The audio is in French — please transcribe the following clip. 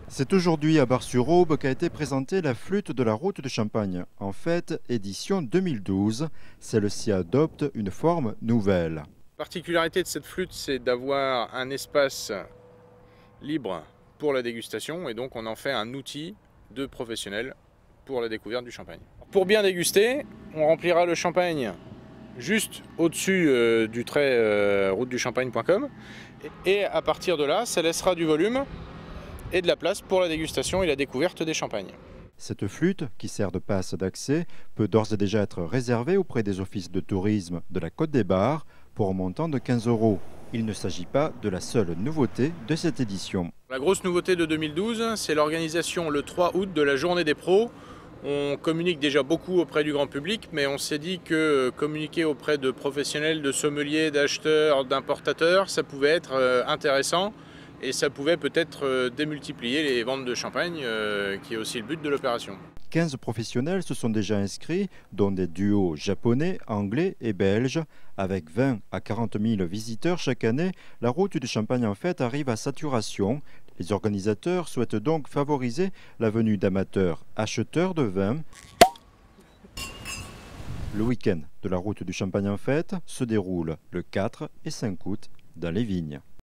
C'est aujourd'hui à Bar-sur-Aube qu'a été présentée la flûte de la route de Champagne. En fait, édition 2012, celle-ci adopte une forme nouvelle. La particularité de cette flûte, c'est d'avoir un espace libre pour la dégustation et donc on en fait un outil de professionnel pour la découverte du champagne. Pour bien déguster, on remplira le champagne juste au-dessus du trait routeduchampagne.com et à partir de là, ça laissera du volume et de la place pour la dégustation et la découverte des champagnes. Cette flûte, qui sert de passe d'accès, peut d'ores et déjà être réservée auprès des offices de tourisme de la Côte des Bars pour un montant de 15 €. Il ne s'agit pas de la seule nouveauté de cette édition. La grosse nouveauté de 2012, c'est l'organisation le 3 août de la Journée des pros. On communique déjà beaucoup auprès du grand public, mais on s'est dit que communiquer auprès de professionnels, de sommeliers, d'acheteurs, d'importateurs, ça pouvait être intéressant et ça pouvait peut-être démultiplier les ventes de champagne, qui est aussi le but de l'opération. 15 professionnels se sont déjà inscrits, dont des duos japonais, anglais et belges. Avec 20 à 40 000 visiteurs chaque année, la route du Champagne en fait arrive à saturation. Les organisateurs souhaitent donc favoriser la venue d'amateurs acheteurs de vin. Le week-end de la route du Champagne en fête se déroule le 4 et 5 août dans les vignes.